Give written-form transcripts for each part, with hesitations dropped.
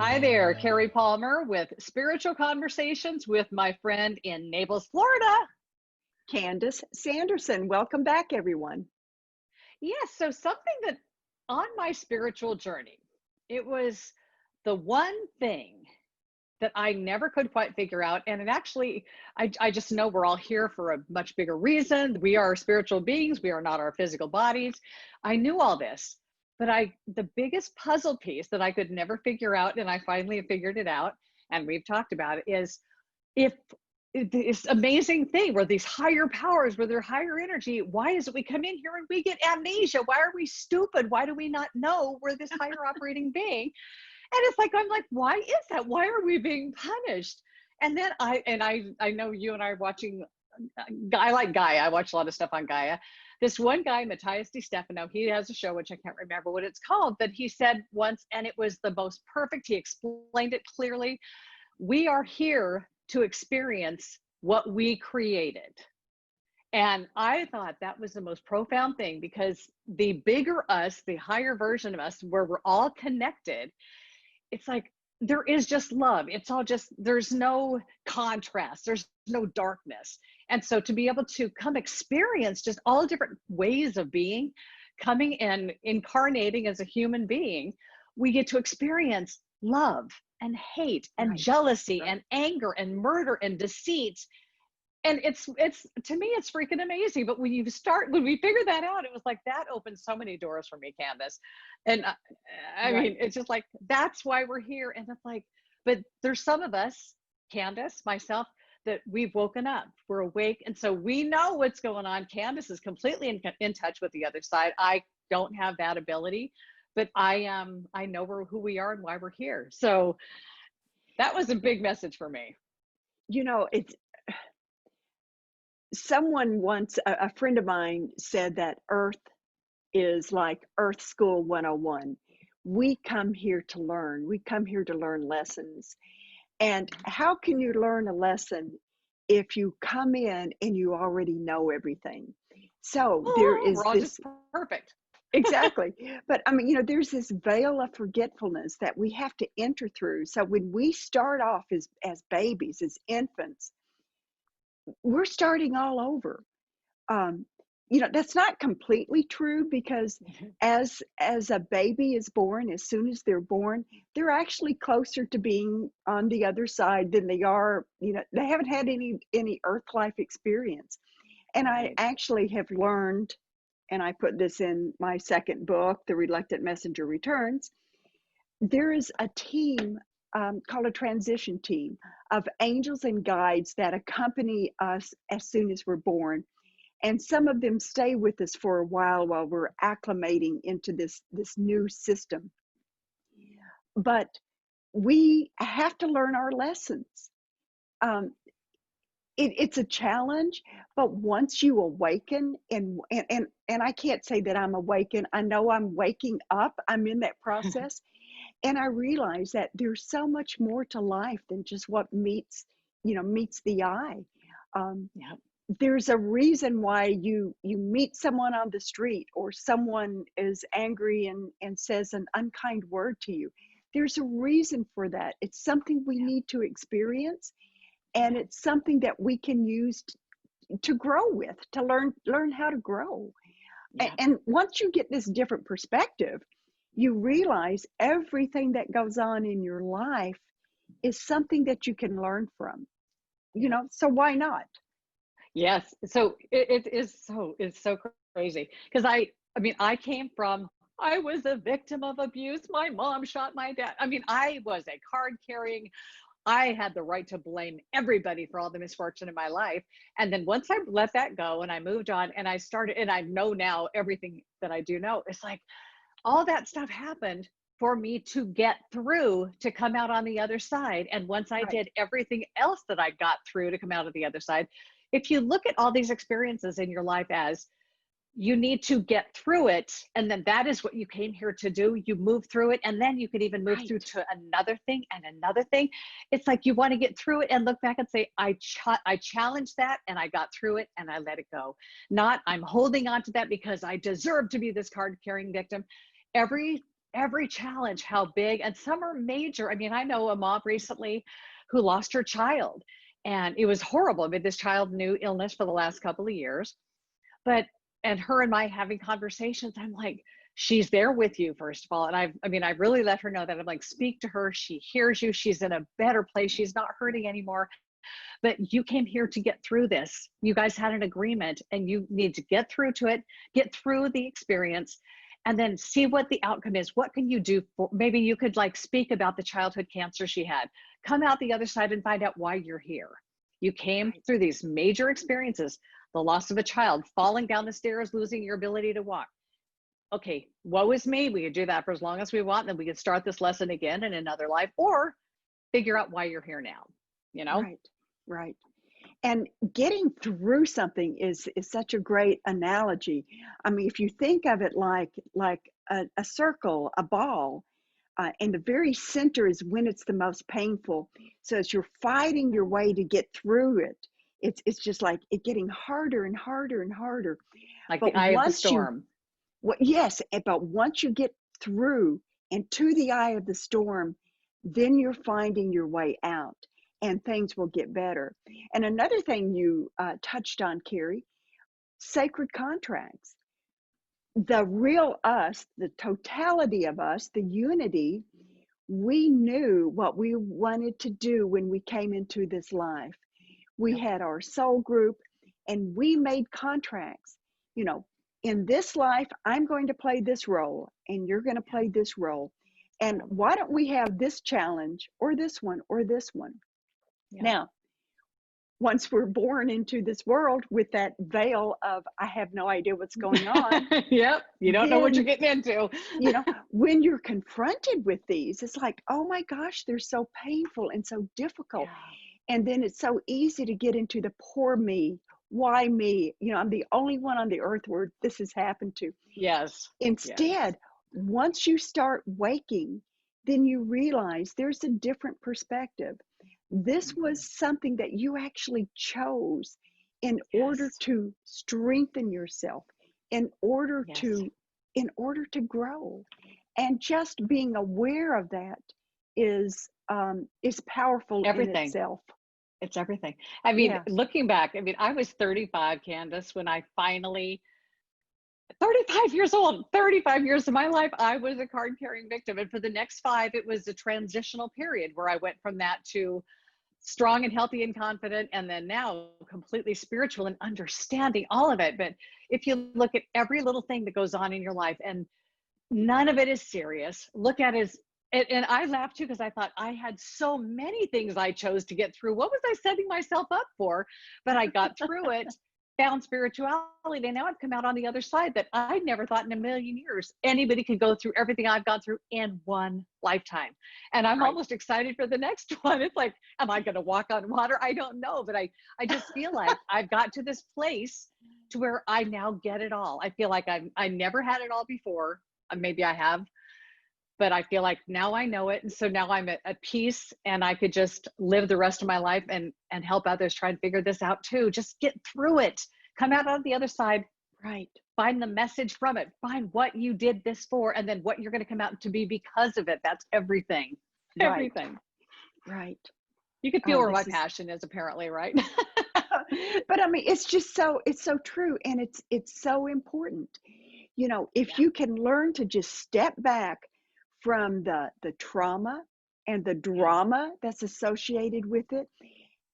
Hi there, Cari Palmer with Spiritual Conversations with my friend in Naples, Florida. Candice Sanderson. Welcome back, everyone. Yes, so something that on my spiritual journey, it was the one thing that I never could quite figure out. And it actually, I just know we're all here for a much bigger reason. We are spiritual beings, we are not our physical bodies. I knew all this, but the biggest puzzle piece that I could never figure out, and I finally figured it out, and we've talked about it, is if this amazing thing where these higher powers, where they're higher energy, why is it we come in here and we get amnesia? Why are we stupid? Why do we not know we're this higher operating being? And it's like, I'm like, why is that? Why are we being punished? And then I know you and I are watching, I like Gaia. I watch a lot of stuff on Gaia. This one guy, Matthias Di Stefano, he has a show, which I can't remember what it's called, but he said once, and it was the most perfect, he explained it clearly. We are here to experience what we created. And I thought that was the most profound thing, because the bigger us, the higher version of us, where we're all connected, it's like there is just love. It's all just, there's no contrast, there's no darkness. And so to be able to come experience just all different ways of being, coming and incarnating as a human being, we get to experience love and hate and jealousy and anger and murder and deceit. And it's to me, it's freaking amazing. But when we figured that out, it was like, that opened so many doors for me, Candice. And I mean, it's just like, that's why we're here. And it's like, but there's some of us, Candice, myself, that we've woken up, we're awake. And so we know what's going on. Candice is completely in touch with the other side. I don't have that ability, but I know who we are and why we're here. So that was a big message for me. You know, it's someone once, a friend of mine said that Earth is like Earth School 101. We come here to learn. We come here to learn lessons. And how can you learn a lesson if you come in and you already know everything? So there is we're all this just perfect. Exactly. But I mean, there's this veil of forgetfulness that we have to enter through. So when we start off as babies, as infants, we're starting all over. Um, that's not completely true, because as a baby is born, as soon as they're born, they're actually closer to being on the other side than they are. They haven't had any earth life experience. And I actually have learned, and I put this in my second book, The Reluctant Messenger Returns, there is a team called a transition team of angels and guides that accompany us as soon as we're born. And some of them stay with us for a while we're acclimating into this new system. But we have to learn our lessons. It's a challenge, but once you awaken, and I can't say that I'm awakened. I know I'm waking up. I'm in that process. And I realize that there's so much more to life than just what meets the eye. There's a reason why you meet someone on the street, or someone is angry and says an unkind word to you. There's a reason for that. It's something we need to experience, and it's something that we can use to grow with, to learn how to grow. And once you get this different perspective, you realize everything that goes on in your life is something that you can learn from. So why not? Yes. So it's so crazy, because I was a victim of abuse. My mom shot my dad. I mean, I was a card carrying. I had the right to blame everybody for all the misfortune in my life. And then once I let that go and I moved on, and I know now everything that I do know, it's like all that stuff happened for me to get through, to come out on the other side. And once I did everything else that I got through to come out of the other side, if you look at all these experiences in your life as you need to get through it, and then that is what you came here to do, you move through it, and then you can even move through to another thing and another thing. It's like you want to get through it and look back and say, I challenged that and I got through it and I let it go. Not I'm holding on to that because I deserve to be this card carrying victim. Every every challenge, how big, and some are major. I mean, I know a mom recently who lost her child, and it was horrible. I mean, this child knew illness for the last couple of years, but, and her and I having conversations, I'm like, she's there with you, first of all. And I really let her know that. I'm like, speak to her. She hears you. She's in a better place. She's not hurting anymore. But you came here to get through this. You guys had an agreement, and you need to get through to it, get through the experience, and then see what the outcome is. What can you do for, maybe you could like speak about the childhood cancer she had, come out the other side and find out why you're here. You came through these major experiences, the loss of a child, falling down the stairs, losing your ability to walk. Okay, woe is me. We could do that for as long as we want, and then we could start this lesson again in another life, or figure out why you're here now, you know? Right, right. And getting through something is such a great analogy. I mean, if you think of it like a circle, a ball, and the very center is when it's the most painful. So as you're fighting your way to get through it, it's just like it getting harder and harder and harder. Like But the eye of the once storm. yes, but once you get through and to the eye of the storm, then you're finding your way out, and things will get better. And another thing you touched on, Cari, sacred contracts. The real us, the totality of us, the unity, we knew what we wanted to do when we came into this life. We had our soul group, and we made contracts. You know, in this life, I'm going to play this role, and you're going to play this role. And why don't we have this challenge, or this one, or this one? Yeah. Now, once we're born into this world with that veil of, I have no idea what's going on. Yep. You don't know what you're getting into. You know, when you're confronted with these, it's like, oh my gosh, they're so painful and so difficult. Yeah. And then it's so easy to get into the poor me. Why me? You know, I'm the only one on the earth where this has happened to. Yes. Instead, once you start waking, then you realize there's a different perspective. This was something that you actually chose in order to strengthen yourself, in order to grow. And just being aware of that is powerful in itself. It's everything. I mean, looking back, I mean, I was 35, Candice, when I finally, 35 years old, 35 years of my life, I was a card carrying victim. And for the next 5, it was a transitional period where I went from that to strong and healthy and confident, and then now completely spiritual and understanding all of it. But if you look at every little thing that goes on in your life, and none of it is serious, look at it as, and I laughed too, because I thought I had so many things I chose to get through. What was I setting myself up for? But I got through it, found spirituality, and now I've come out on the other side that I never thought in a million years anybody could go through everything I've gone through in one lifetime. And I'm almost excited for the next one. It's like, am I going to walk on water? I don't know, but I just feel like I've got to this place to where I now get it all. I feel like I never had it all before. Maybe I have, but I feel like now I know it. And so now I'm at peace, and I could just live the rest of my life and help others try and figure this out too. Just get through it, come out on the other side, find the message from it, find what you did this for, and then what you're going to come out to be because of it. That's everything. Everything. Right. You can feel where my passion is, apparently, right? But I mean, it's so true. And it's so important. You know, if you can learn to just step back from the trauma and the drama that's associated with it,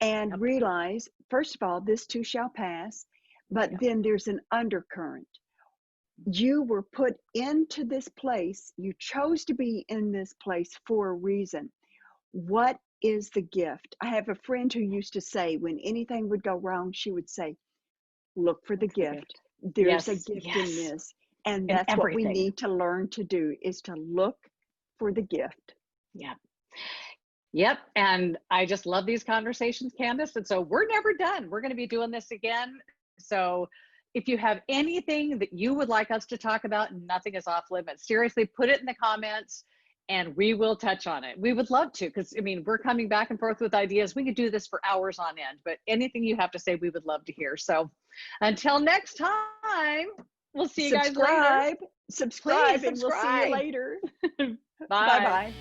and realize, first of all, this too shall pass, but then there's an undercurrent. You were put into this place. You chose to be in this place for a reason. What is the gift? I have a friend who used to say, when anything would go wrong, she would say, look for the gift. There's a gift in this. And that's what we need to learn to do, is to look for the gift. Yep. And I just love these conversations, Candice. And so we're never done. We're going to be doing this again. So if you have anything that you would like us to talk about, nothing is off limits. Seriously, put it in the comments and we will touch on it. We would love to, because I mean, we're coming back and forth with ideas. We could do this for hours on end, but anything you have to say, we would love to hear. So until next time, we'll see you guys later. Subscribe, and we'll see you later. Bye. Bye-bye.